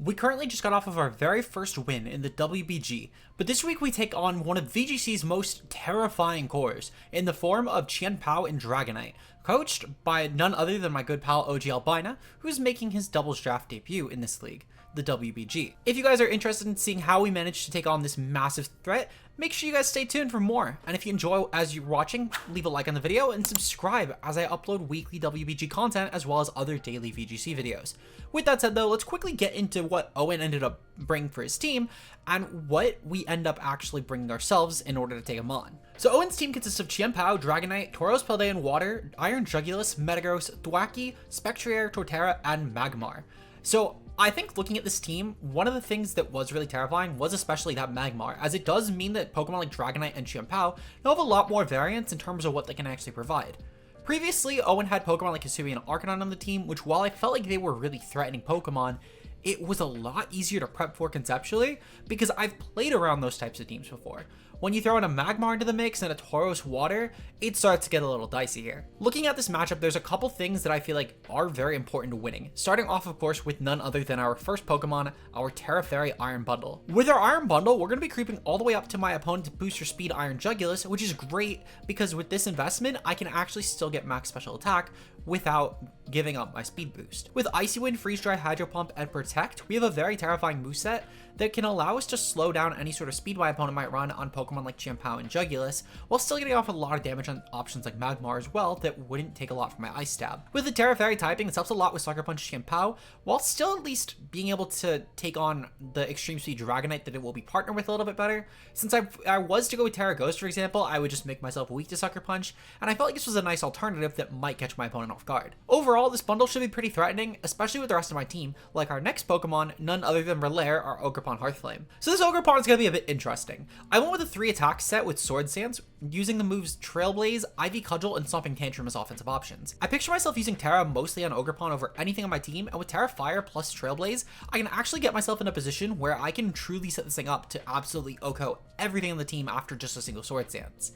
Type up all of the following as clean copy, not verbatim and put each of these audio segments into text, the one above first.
We currently just got off of our very first win in the WBG, but this week we take on one of VGC's most terrifying cores in the form of Chien-Pao Dragonite, coached by none other than my good pal Ogerpon-Hearthflame, who's making his doubles draft debut in this league, the WBG. If you guys are interested in seeing how we managed to take on this massive threat, make sure you guys stay tuned for more. And if you enjoy as you're watching, leave a like on the video and subscribe as I upload weekly WBG content as well as other daily VGC videos. With that said though, let's quickly get into what Owen ended up bringing for his team and what we end up actually bringing ourselves in order to take him on. So Owen's team consists of Chien-Pao, Dragonite, Tauros Paldean Water, Iron Jugulis, Metagross, Thwackey, Spectrier, Torterra, and Magmar. So I think looking at this team, one of the things that was really terrifying was especially that Magmar, as it does mean that Pokemon like Dragonite and Chien-Pao now have a lot more variance in terms of what they can actually provide. Previously, Owen had Pokemon like Hisuian and Arcanine on the team, which while I felt like they were really threatening Pokemon, it was a lot easier to prep for conceptually because I've played around those types of teams before. When you throw in a Magmar into the mix and a Tauros Water, it starts to get a little dicey here. Looking at this matchup, there's a couple things that I feel like are very important to winning. Starting off, of course, with none other than our first Pokemon, our Tera Fairy Iron Bundle. With our Iron Bundle, we're going to be creeping all the way up to my opponent's Booster Speed Iron Jugulis, which is great because with this investment, I can actually still get max special attack without giving up my speed boost. With Icy Wind, Freeze Dry, Hydro Pump, and Protect, we have a very terrifying moveset that can allow us to slow down any sort of speed my opponent might run on Pokemon like Chien-Pao and Jugulis, while still getting off a lot of damage on options like Magmar as well that wouldn't take a lot from my Ice Stab. With the Tera Fairy typing, it helps a lot with Sucker Punch Chien-Pao, while still at least being able to take on the Extreme Speed Dragonite that it will be partnered with a little bit better. Since I was to go with Tera Ghost, for example, I would just make myself weak to Sucker Punch, and I felt like this was a nice alternative that might catch my opponent off guard. Overall, this bundle should be pretty threatening, especially with the rest of my team, like our next Pokemon, none other than Ralaire, our Ogerpon-Hearthflame. So this Ogerpon is going to be a bit interesting. I went with a 3 attack set with Sword Stance, using the moves Trailblaze, Ivy Cudgel, and Stomping Tantrum as offensive options. I picture myself using Tera mostly on Ogerpon over anything on my team, and with Tera Fire plus Trailblaze, I can actually get myself in a position where I can truly set this thing up to absolutely OHKO everything on the team after just a single Sword Stance.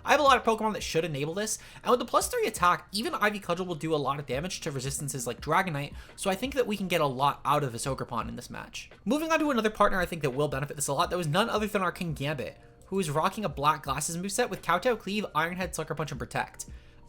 I have a lot of Pokemon that should enable this, and with the plus 3 attack, even Ivy Cudgel will do a lot of damage to resistances like Dragonite, so I think that we can get a lot out of this Ogerpon in this match. Moving on to another partner I think that will benefit this a lot, that was none other than our Kingambit, who is rocking a Black Glasses moveset with Kowtow Cleave, Iron Head, Sucker Punch, and Protect.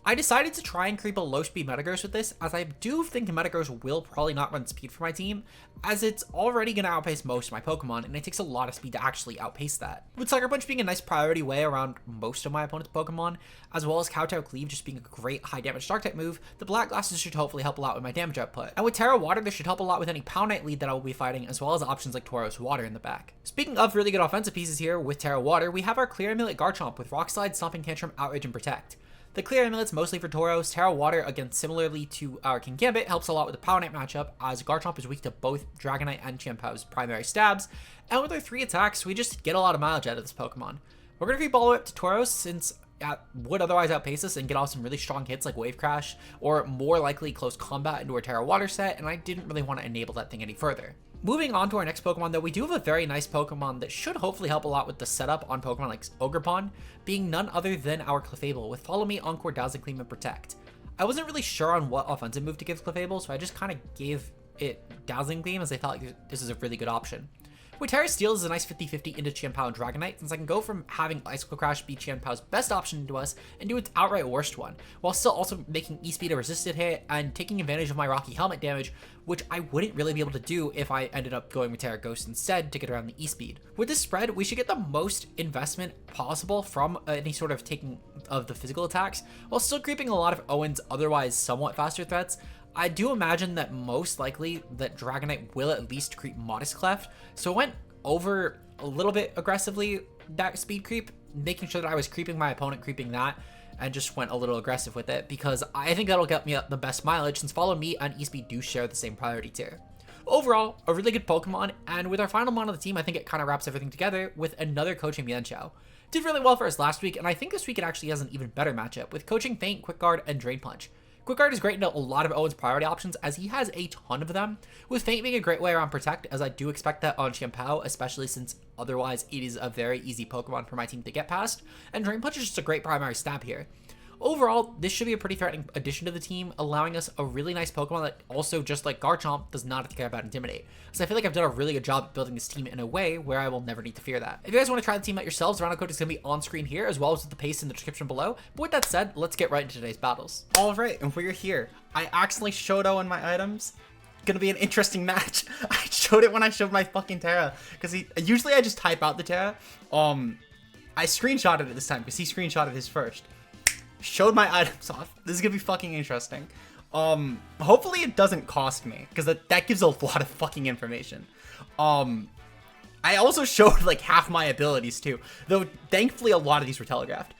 I decided to try and creep a low speed Metagross with this, as I do think the Metagross will probably not run speed for my team, as it's already going to outpace most of my Pokemon, and it takes a lot of speed to actually outpace that. With Sucker Punch being a nice priority way around most of my opponent's Pokemon, as well as Kowtow Cleave just being a great high damage Dark type move, the Black Glasses should hopefully help a lot with my damage output. And with Tera Water, this should help a lot with any Powknight lead that I will be fighting, as well as options like Tauros Water in the back. Speaking of really good offensive pieces here, with Tera Water, we have our Clear Amulet Garchomp with Rock Slide, Stomping Tantrum, Outrage, and Protect. The Clear Amulet's mostly for Tauros. Tera Water, again similarly to our Kingambit, helps a lot with the Powknight matchup, as Garchomp is weak to both Dragonite and Chien-Pao's primary stabs, and with our 3 attacks, we just get a lot of mileage out of this Pokemon. We're going to creep all the way up to Tauros, since it would otherwise outpace us and get off some really strong hits like Wave Crash, or more likely close combat into our Tera Water set, and I didn't really want to enable that thing any further. Moving on to our next Pokemon, though, we do have a very nice Pokemon that should hopefully help a lot with the setup on Pokemon like Ogerpon, being none other than our Clefable with Follow Me, Encore, Dazzling Gleam, and Protect. I wasn't really sure on what offensive move to give Clefable, so I just kind of gave it Dazzling Gleam as I thought like this is a really good option. With Tera Steel is a nice 50-50 into Chien-Pao and Dragonite, since I can go from having Icicle Crash be Chien-Pao's best option into us and do its outright worst one, while still also making E-Speed a resisted hit and taking advantage of my Rocky Helmet damage, which I wouldn't really be able to do if I ended up going with Tera Ghost instead to get around the E-Speed. With this spread, we should get the most investment possible from any sort of taking of the physical attacks, while still creeping a lot of Owen's otherwise somewhat faster threats. I do imagine that most likely that Dragonite will at least creep Modest Cleft, so I went over a little bit aggressively that speed creep, making sure that I was creeping my opponent, creeping that, and just went a little aggressive with it, because I think that'll get me the best mileage, since Follow Me and E-Speed do share the same priority tier. Overall, a really good Pokemon, and with our final mon of the team, I think it kind of wraps everything together with another coaching Mienshao. Did really well for us last week, and I think this week it actually has an even better matchup, with coaching Feint, Quick Guard, and Drain Punch. Quick Guard is great into a lot of Owen's priority options, as he has a ton of them, with Feint being a great way around Protect, as I do expect that on Chien-Pao, especially since otherwise it is a very easy Pokemon for my team to get past, and Drain Punch is just a great primary stab here. Overall, this should be a pretty threatening addition to the team, allowing us a really nice Pokemon that also, just like Garchomp, does not have to care about Intimidate. So I feel like I've done a really good job at building this team in a way where I will never need to fear that. If you guys want to try the team out yourselves, the round code is going to be on screen here, as well as with the paste in the description below. But with that said, let's get right into today's battles. Alright, and we're here. I accidentally showed in my items. Gonna be an interesting match. I showed it when I showed my fucking Tera, because usually I just type out the Tera. I screenshotted it this time because he screenshotted his first. Showed my items off. This is gonna be fucking interesting. Hopefully it doesn't cost me, because that gives a lot of fucking information. I also showed like half my abilities too, though thankfully a lot of these were telegraphed.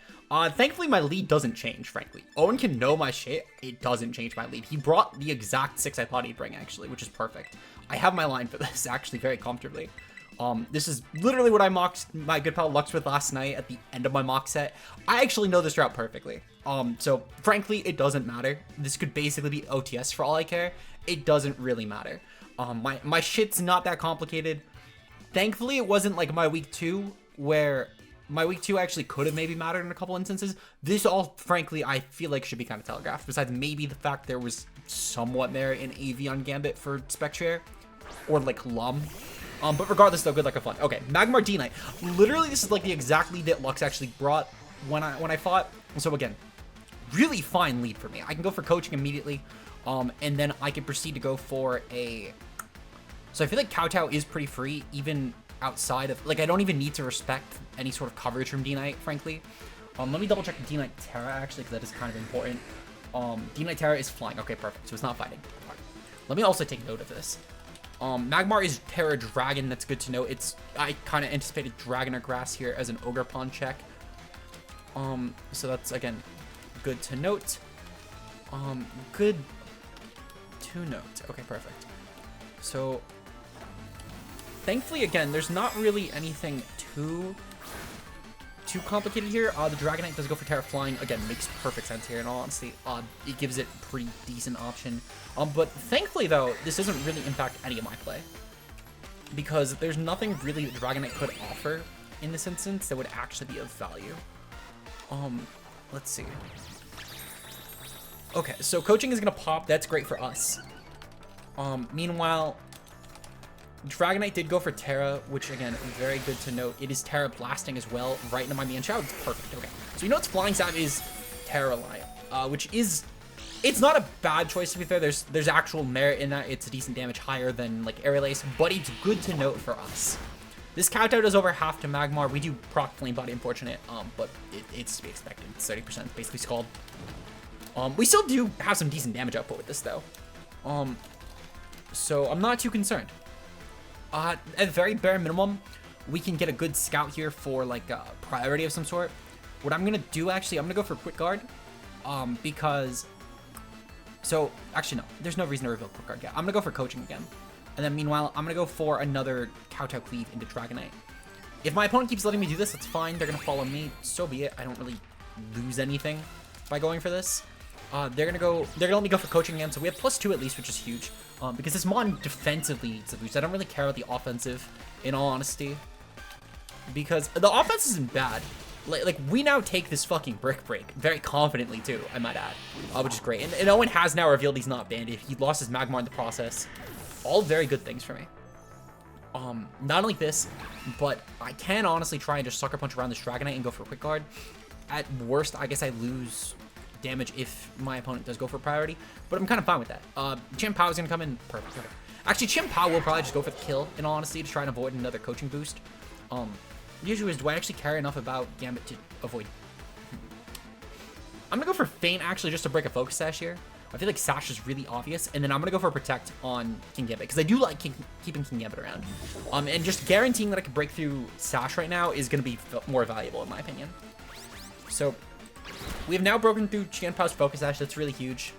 Thankfully my lead doesn't change, frankly. Owen can know my shit, it doesn't change my lead. He brought the exact 6 I thought he'd bring, actually, which is perfect. I have my line for this, actually, very comfortably. This is literally what I mocked my good pal Lux with last night at the end of my mock set. I actually know this route perfectly. So frankly, it doesn't matter. This could basically be OTS for all I care. It doesn't really matter. My shit's not that complicated. Thankfully, it wasn't like my week 2, where my week 2 actually could have maybe mattered in a couple instances. This all, frankly, I feel like should be kind of telegraphed, besides maybe the fact there was somewhat merit in AV on Gambit for Spectre, or like Lum. But regardless though, good luck and fun. Okay, Magmar D-Knight. Literally, this is like the exact lead that Lux actually brought when I fought. So again, really fine lead for me. I can go for coaching immediately, and then I can proceed to go for a... So I feel like Kowtow is pretty free, even outside of... Like, I don't even need to respect any sort of coverage from D-Knight, frankly. Let me double check D-Knight Tera, actually, because that is kind of important. D-Knight Tera is flying. Okay, perfect. So it's not fighting. Right. Let me also take note of this. Magmar is Tera Dragon. That's good to know. I kind of anticipated Dragon or Grass here as an Ogerpon check. So that's, again, good to note. Good to note. Okay, perfect. So, thankfully, again, there's not really anything too complicated here. The Dragonite does go for Tera Flying. Again, makes perfect sense here, in all honesty. It gives it a pretty decent option. But thankfully, though, this doesn't really impact any of my play, because there's nothing really that Dragonite could offer in this instance that would actually be of value. Let's see. Okay, so coaching is gonna pop. That's great for us. Meanwhile, Dragonite did go for Tera, which, again, very good to note. It is Tera Blasting as well, right into my Meow. It's perfect. Okay, so you know its Flying Stab is Tera Lion, which is... It's not a bad choice, to be fair. There's actual merit in that. It's a decent damage higher than, like, Aerial Ace, but it's good to note for us. This Kowtow does over half to Magmar. We do proc Flame Body, unfortunate, but it's to be expected. It's 30%, basically Scald. We still do have some decent damage output with this, though. So I'm not too concerned. At the very bare minimum, we can get a good scout here for like a priority of some sort. What I'm gonna do, actually, I'm gonna go for Quick Guard, because... So, actually, no. There's no reason to reveal Quick Guard yet. I'm gonna go for coaching again. And then meanwhile, I'm gonna go for another Kowtow Cleave into Dragonite. If my opponent keeps letting me do this, that's fine. They're gonna follow me. So be it. I don't really lose anything by going for this. They're gonna let me go for coaching again, so we have +2 at least, which is huge. Because this Mon defensively needs a boost. I don't really care about the offensive, in all honesty, because the offense isn't bad. Like we now take this fucking Brick Break very confidently too, I might add, which is great. And Owen has now revealed he's not banded. He lost his Magmar in the process. All very good things for me. Not only this, but I can honestly try and just Sucker Punch around this Dragonite and go for Quick Guard. At worst, I guess I lose damage if my opponent does go for priority, but I'm kind of fine with that. Chien-Pao is gonna come in perfect. Okay. Actually, Chien-Pao will probably just go for the kill, in all honesty, to try and avoid another coaching boost. The issue is, do I actually care enough about Gambit to avoid? I'm gonna go for Feint, actually, just to break a Focus Sash here. I feel like Sash is really obvious, and then I'm gonna go for Protect on Kingambit, because I do like keeping Kingambit around. And just guaranteeing that I can break through Sash right now is gonna be more valuable, in my opinion. So, we have now broken through Chien-Pao's Focus Sash. That's really huge.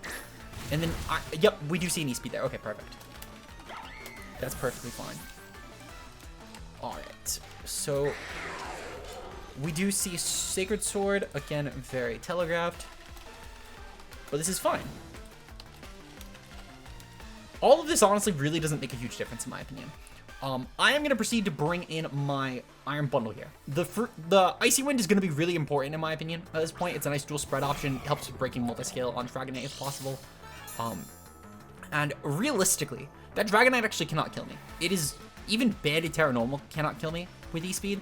And then, yep, we do see an E-Speed there. Okay, perfect. That's perfectly fine. Alright, so we do see Sacred Sword. Again, very telegraphed. But this is fine. All of this honestly really doesn't make a huge difference in my opinion. I am going to proceed to bring in my Iron Bundle here. The Icy Wind is going to be really important in my opinion at this point. It's a nice dual spread option. It helps with breaking multi-scale on Dragonite if possible. And realistically, that Dragonite actually cannot kill me. It is, even banded Tera normal cannot kill me with E-Speed.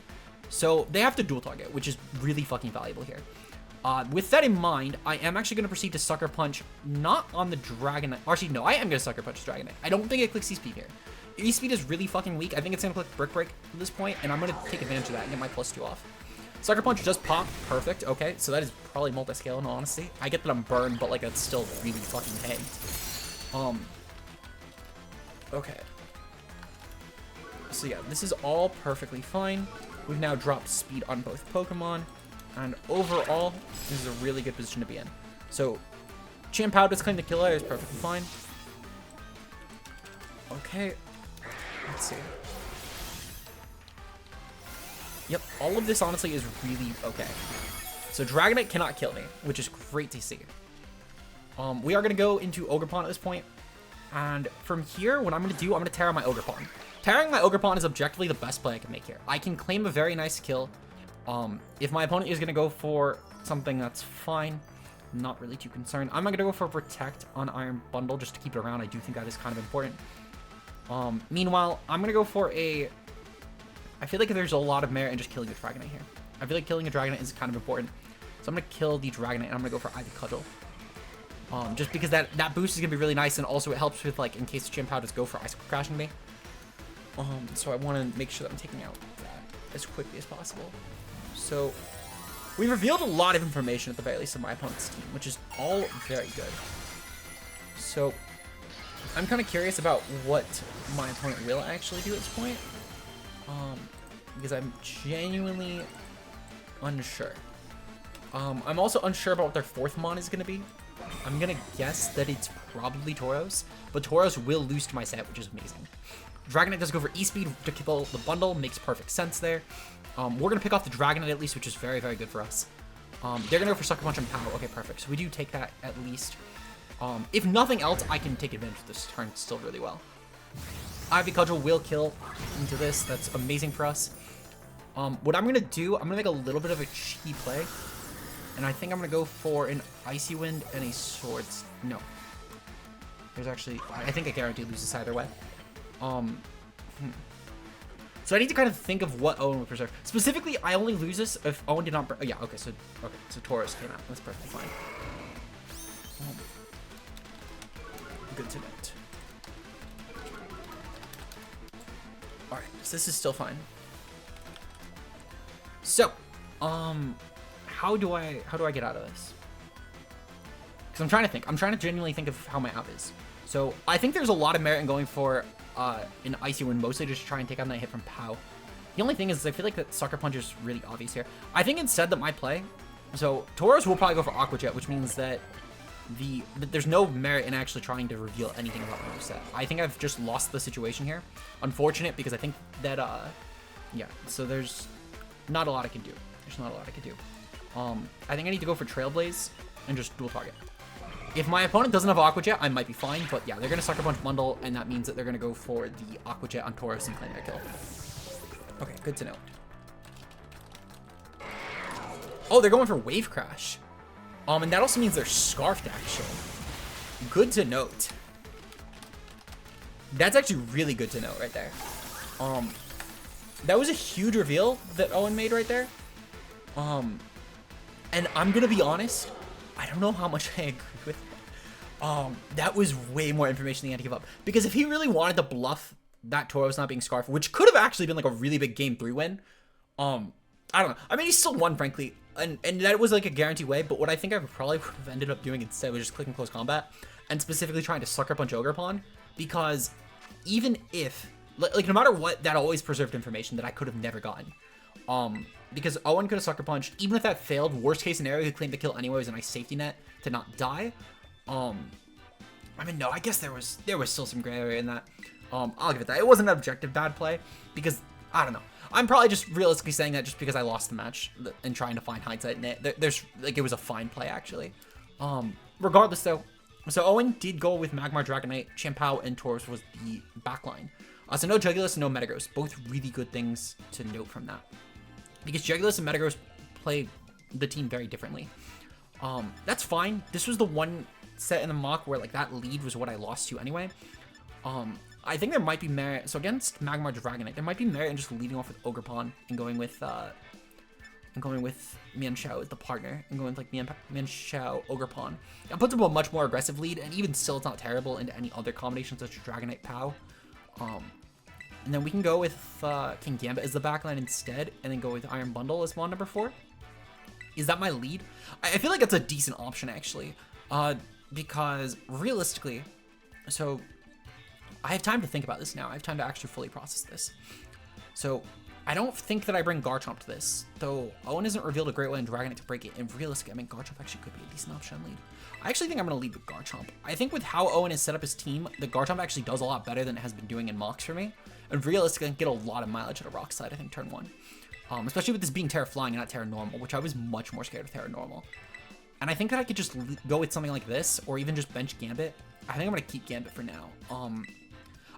So they have to dual target, which is really fucking valuable here. With that in mind, I am actually going to proceed to Sucker Punch, not on the Dragonite. Actually, no, I am going to Sucker Punch the Dragonite. I don't think it clicks E-Speed here. E-Speed is really fucking weak. I think it's going to click Brick Break at this point, and I'm going to take advantage of that and get my +2 off. Sucker Punch just pop. Perfect. Okay, so that is probably multi-scale in all honesty. I get that I'm burned, but like that's still really fucking tanked. Okay. So yeah, this is all perfectly fine. We've now dropped speed on both Pokemon, and overall, this is a really good position to be in. So, Chien-Pao does claim the kill is perfectly fine. Okay, let's see. Yep, all of this honestly is really okay. So Dragonite cannot kill me, which is great to see. We are going to go into Ogerpon at this point. And from here, what I'm going to do, I'm going to Tera my Ogerpon. Terraing my Ogerpon is objectively the best play I can make here. I can claim a very nice kill. If my opponent is going to go for something, that's fine. Not really too concerned. I'm going to go for Protect on Iron Bundle just to keep it around. I do think that is kind of important. Meanwhile, I'm going to go for a... I feel like there's a lot of merit in just killing a Dragonite here. I feel like killing a Dragonite is kind of important. So I'm going to kill the Dragonite, and I'm going to go for either Cudgel. Just because that boost is going to be really nice, and also it helps with, like, in case Chien-Pao does go for Ice Crashing me. So I want to make sure that I'm taking out that as quickly as possible. So we revealed a lot of information at the very least of my opponent's team, which is all very good. So I'm kind of curious about what my opponent will actually do at this point. Because I'm genuinely unsure. I'm also unsure about what their fourth mon is going to be. I'm going to guess that it's probably Tauros, but Tauros will lose to my set, which is amazing. Dragonite does go for E-Speed to kill the bundle, makes perfect sense there. We're going to pick off the Dragonite at least, which is very, very good for us. They're going to go for Sucker Punch and Power. Okay, perfect. So we do take that at least. If nothing else, I can take advantage of this turn still really well. Ivy Cudgel will kill into this. That's amazing for us. What I'm going to do, I'm going to make a little bit of a cheeky play. And I think I'm going to go for an Icy Wind and a Swords. No. There's actually... I think I guarantee loses either way. So I need to kind of think of what Owen would preserve. Specifically, I only lose this if Owen did not... Oh, yeah, okay, so Tauros came out. That's perfectly fine. Good to note. Alright, so this is still fine. So, how do I get out of this? Because I'm trying to think. I'm trying to genuinely think of how my out is. So I think there's a lot of merit in going for an Icy Wind, mostly just to try and take on that hit from Pow. The only thing is I feel like that Sucker Punch is really obvious here. I think instead that my play, so Tauros will probably go for Aqua Jet, which means that there's no merit in actually trying to reveal anything about my set. I think I've just lost the situation here. Unfortunate, because I think that yeah, so there's not a lot I can do. There's not a lot I can do. I think I need to go for Trailblaze and just dual target. If my opponent doesn't have Aqua Jet, I might be fine, but yeah, they're going to Sucker Punch Bundle, and that means that they're going to go for the Aqua Jet on Tauros and claim their kill. Okay, good to know. Oh, they're going for Wave Crash. And that also means they're Scarfed, actually. Good to note. That's actually really good to know right there. That was a huge reveal that Owen made right there. And I'm going to be honest, I don't know how much I agree with it. That was way more information than he had to give up. Because if he really wanted to bluff that Tauros not being Scarfed, which could have actually been like a really big game 3 win, I don't know. I mean, he still won, frankly. And that was like a guaranteed way, but what I think I probably would have ended up doing instead was just clicking Close Combat and specifically trying to Sucker Punch Ogerpon, because even if, like no matter what, that always preserved information that I could have never gotten. Because Owen could have Sucker Punched, even if that failed, worst case scenario, he claimed the kill anyway, was a nice safety net to not die. I mean, no, I guess there was still some gray area in that. I'll give it that. It wasn't an objective bad play, because, I don't know. I'm probably just realistically saying that just because I lost the match and trying to find hindsight in it. There's, like, it was a fine play, actually. Regardless, though, so Owen did go with Magmar, Dragonite, Chien-Pao, and Tauros was the backline. So no Jugulis, no Metagross. Both really good things to note from that. Because Jugulis and Metagross play the team very differently. That's fine. This was the one set in the mock where like that lead was what I lost to anyway. I think there might be merit. So against Magmar Dragonite, there might be merit in just leading off with Ogerpon and going with Mienshao as the partner and going with like Mienshao Ogerpon. It puts him a much more aggressive lead, and even still, it's not terrible into any other combinations such as Dragonite Pow. And then we can go with Kingambit as the backline instead, and then go with Iron Bundle as mon number 4. Is that my lead? I feel like it's a decent option actually, because realistically, so I have time to think about this now. I have time to actually fully process this. So I don't think that I bring Garchomp to this, though Owen hasn't revealed a great way in Dragonite to break it, and realistically, I mean, Garchomp actually could be a decent option on lead. I actually think I'm going to lead with Garchomp. I think with how Owen has set up his team, the Garchomp actually does a lot better than it has been doing in mocks for me, and realistically, I can get a lot of mileage at a Rock Slide, I think, turn 1. Especially with this being Tera Flying and not Tera Normal, which I was much more scared of Tera Normal. And I think that I could just go with something like this, or even just bench Gambit. I think I'm going to keep Gambit for now.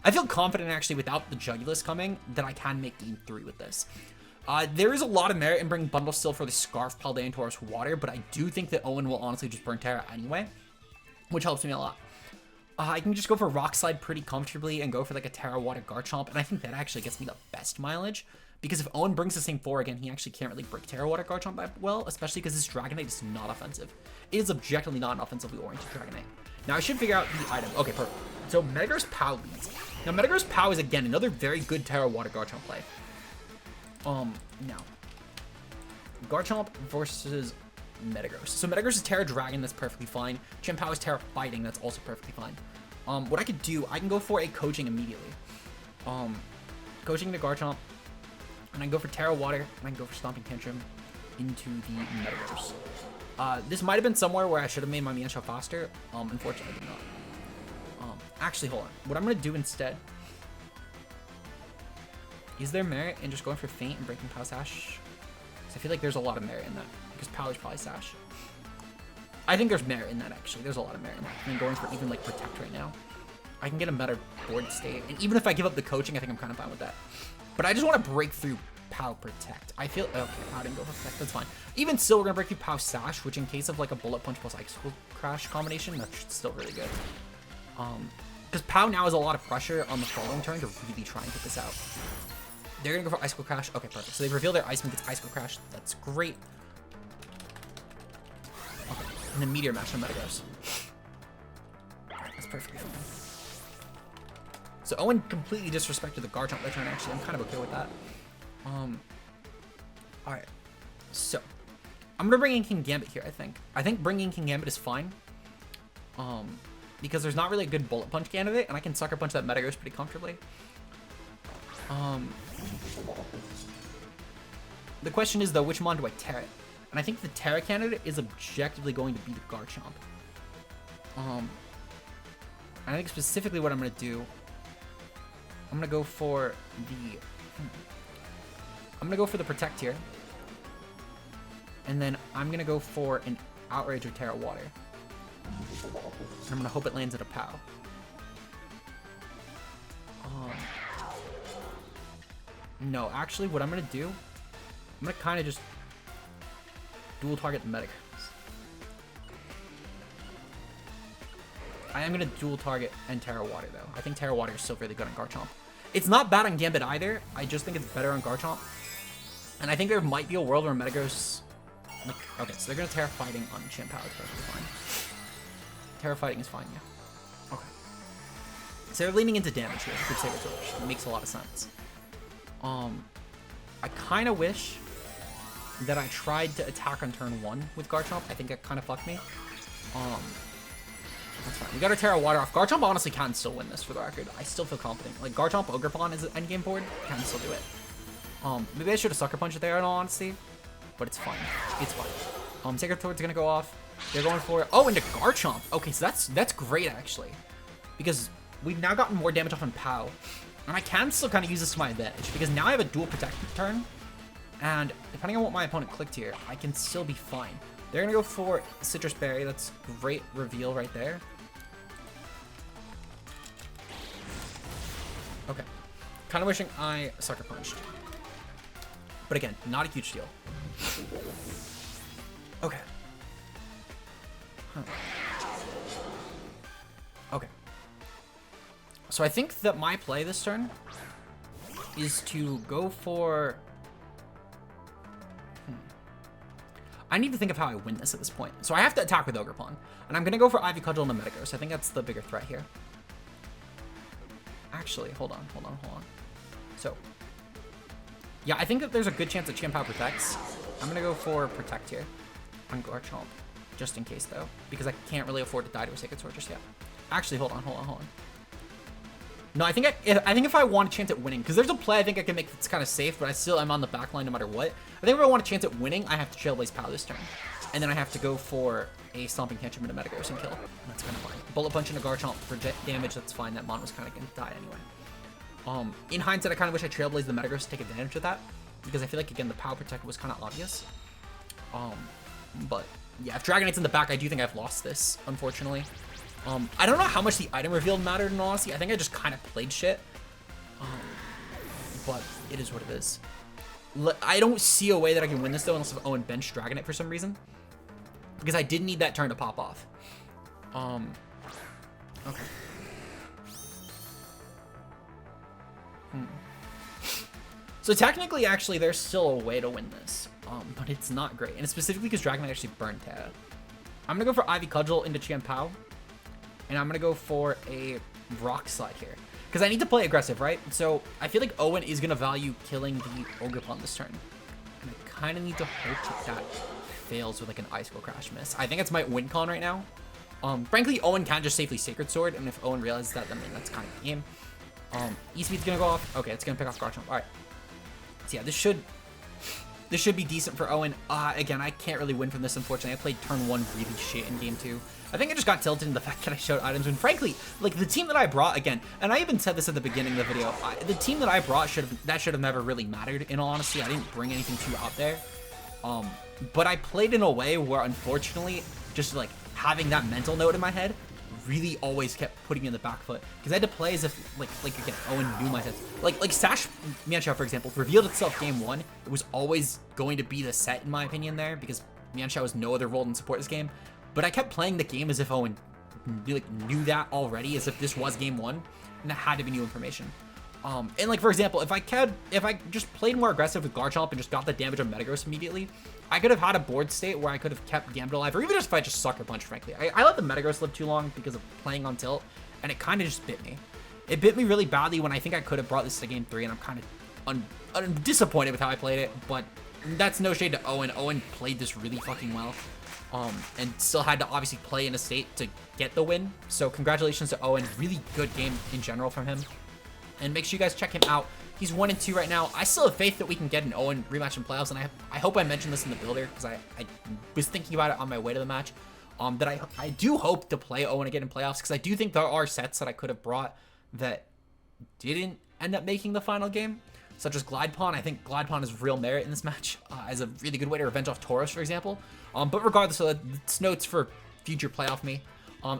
I feel confident actually without the Jugulis coming that I can make game 3 with this. There is a lot of merit in bringing Bundle Still for the Scarf Paldean Taurus Water, but I do think that Owen will honestly just burn Tera anyway, which helps me a lot. I can just go for Rock Slide pretty comfortably and go for like a Tera Water Garchomp, and I think that actually gets me the best mileage, because if Owen brings the same 4 again, he actually can't really break Tera Water Garchomp that well, especially because this Dragonite is not offensive. It is objectively not an offensively oriented Dragonite. Now I should figure out the item. Okay, perfect. So Metagross Pow leads. Now Metagross Pow is again another very good Tera Water Garchomp play. Now Garchomp versus Metagross. So Metagross is Tera Dragon, that's perfectly fine. Chien-Pao is Tera Fighting, that's also perfectly fine. What I could do, I can go for a coaching immediately. Coaching the Garchomp, and I can go for Tera Water, and I can go for Stomping Tantrum into the Metagross. This might have been somewhere where I should have made my Mienshao faster. Unfortunately, I did not. Actually, hold on. What I'm going to do instead, is there merit in just going for Feint and breaking Pow Sash? Because I feel like there's a lot of merit in that, because Pow is probably Sash. I think there's merit in that, actually. There's a lot of merit in that. And going for even, like, Protect right now. I can get a better board state. And even if I give up the coaching, I think I'm kind of fine with that. But I just want to break through Pow Protect. I feel... Okay, Pow didn't go for Protect. That's fine. Even still, we're going to break through Pow Sash, which in case of, like, a Bullet Punch plus Icicle Crash combination, that's still really good. Because Pow now has a lot of pressure on the following turn to really try and get this out. They're going to go for Icicle Crash. Okay, perfect. So they reveal their Iceman gets Icicle Crash. That's great. Okay, and then Meteor Mash on Metagross. That's perfectly fine. So Owen completely disrespected the Garchomp that turn, actually. I'm kind of okay with that. Alright. So, I'm going to bring in Kingambit here, I think. I think bringing Kingambit is fine. Because there's not really a good Bullet Punch candidate, and I can Sucker Punch that Metagross pretty comfortably. The question is, though, which mon do I Tera? And I think the Tera candidate is objectively going to be the Garchomp. I think specifically what I'm going to do, I'm going to go for the... I'm going to go for the Protect here. And then I'm going to go for an Outrage or Tera Water. And I'm going to hope it lands at a Pow. No, actually, what I'm going to do, I'm going to kind of just dual target the Metagross. I am going to dual target and Tera Water, though. I think Tera Water is still really good on Garchomp. It's not bad on Gambit either. I just think it's better on Garchomp. And I think there might be a world where Metagross... Like, okay, so they're going to Tera Fighting on Chien-Pao. It's perfectly fine. Tera Fighting is fine, yeah. Okay. So they're leaning into damage here. Good Saber Torch. It makes a lot of sense. I kind of wish that I tried to attack on turn 1 with Garchomp. I think that kind of fucked me. That's fine. We got our Tera Water off. Garchomp honestly can still win this, for the record. I still feel confident. Like, Garchomp Ogerpon is an endgame board. Can still do it. Maybe I should have Sucker Punched it there in all honesty. But it's fine. It's fine. Sacred Sword's gonna go off. They're going for it. Oh, into Garchomp. Okay, so that's great, actually. Because we've now gotten more damage off on Pow. And I can still kind of use this to my advantage. Because now I have a dual Protect turn. And depending on what my opponent clicked here, I can still be fine. They're gonna go for Citrus Berry. That's great reveal right there. Okay. Kind of wishing I sucker punched. But again, not a huge deal. Okay. Huh. Okay. So I think that my play this turn is to go for... I need to think of how I win this at this point. So I have to attack with Ogerpon. And I'm going to go for Ivy Cudgel and the Metagross. I think that's the bigger threat here. Actually, hold on. So, yeah, I think that there's a good chance that Chien-Pao protects. I'm going to go for Protect here on Garchomp. Just in case, though. Because I can't really afford to die to a Sacred Sword just yet. Actually, hold on. No, I think if I want a chance at winning, because there's a play I think I can make that's kind of safe, but I still am on the back line no matter what. I think if I want a chance at winning, I have to Trailblaze Pow this turn. And then I have to go for a Stomping Tantrum and a Metagross and kill. That's kind of fine. Bullet Punch into Garchomp for damage, that's fine. That Mon was kind of going to die anyway. In hindsight, I kind of wish I Trailblazed the Metagross to take advantage of that, because I feel like, again, the Power Protect was kind of obvious. But, yeah, if Dragonite's in the back, I do think I've lost this, unfortunately. I don't know how much the item reveal mattered, in all honesty. I think I just kind of played shit. But it is what it is. I don't see a way that I can win this, though, unless if Owen bench Dragonite for some reason. Because I did need that turn to pop off. Okay. So technically, actually, there's still a way to win this. But it's not great. And it's specifically because Dragonite actually burned Tera. I'm going to go for Ivy Cudgel into Chien-Pao. And I'm going to go for a Rock Slide here. Because I need to play aggressive, right? So I feel like Owen is going to value killing the Ogerpon this turn. And I kind of need to hope that fails with like an Icicle Crash miss. I think it's my win con right now. Frankly, Owen can just safely Sacred Sword. And if Owen realizes that, then that's kind of the game. E-Speed's going to go off. Okay, it's going to pick off Garchomp. All right. So yeah, this should be decent for Owen. Again, I can't really win from this, unfortunately. I played turn 1 really shit in game 2. I think I just got tilted in the fact that I showed items. And frankly, like the team that I brought, again, and I even said this at the beginning of the video, the team that I brought should have never really mattered, in all honesty. I didn't bring anything too out there. But I played in a way where, unfortunately, just like having that mental note in my head really always kept putting me in the back foot, because I had to play as if like again, Owen knew my sets. Like Sash Mienshao, for example, revealed itself game 1. It was always going to be the set, in my opinion, there, because Mienshao has no other role than support this game. But I kept playing the game as if Owen knew that already, as if this was game 1, and that had to be new information. And like, for example, if I just played more aggressive with Garchomp and just got the damage on Metagross immediately, I could have had a board state where I could have kept Gambit alive, or even just if I just Sucker Punch, frankly. I let the Metagross live too long because of playing on tilt, and it kind of just bit me. It bit me really badly when I think I could have brought this to game 3, and I'm kind of I'm disappointed with how I played it, but that's no shade to Owen. Owen played this really fucking well. And still had to obviously play in a state to get the win. So congratulations to Owen. Really good game in general from him. And make sure you guys check him out. He's 1-2 right now. I still have faith that we can get an Owen rematch in playoffs. And I hope I mentioned this in the builder, because I was thinking about it on my way to the match. That I do hope to play Owen again in playoffs, because I do think there are sets that I could have brought that didn't end up making the final game, such as Glidepon. I think Glidepon has real merit in this match as a really good way to revenge off Tauros, for example. But regardless, it's notes for future playoff me.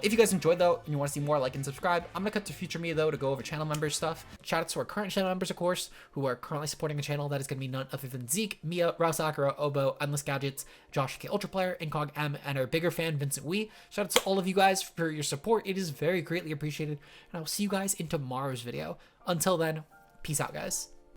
If you guys enjoyed, though, and you want to see more, like and subscribe. I'm going to cut to future me, though, to go over channel member stuff. Shout out to our current channel members, of course, who are currently supporting the channel. That is going to be none other than Zeke, Mia, Rao Sakura, Obo, Endless Gadgets, Josh K Ultra Player, Incog M, and our bigger fan, Vincent Wee. Shout out to all of you guys for your support. It is very greatly appreciated. And I will see you guys in tomorrow's video. Until then, peace out, guys.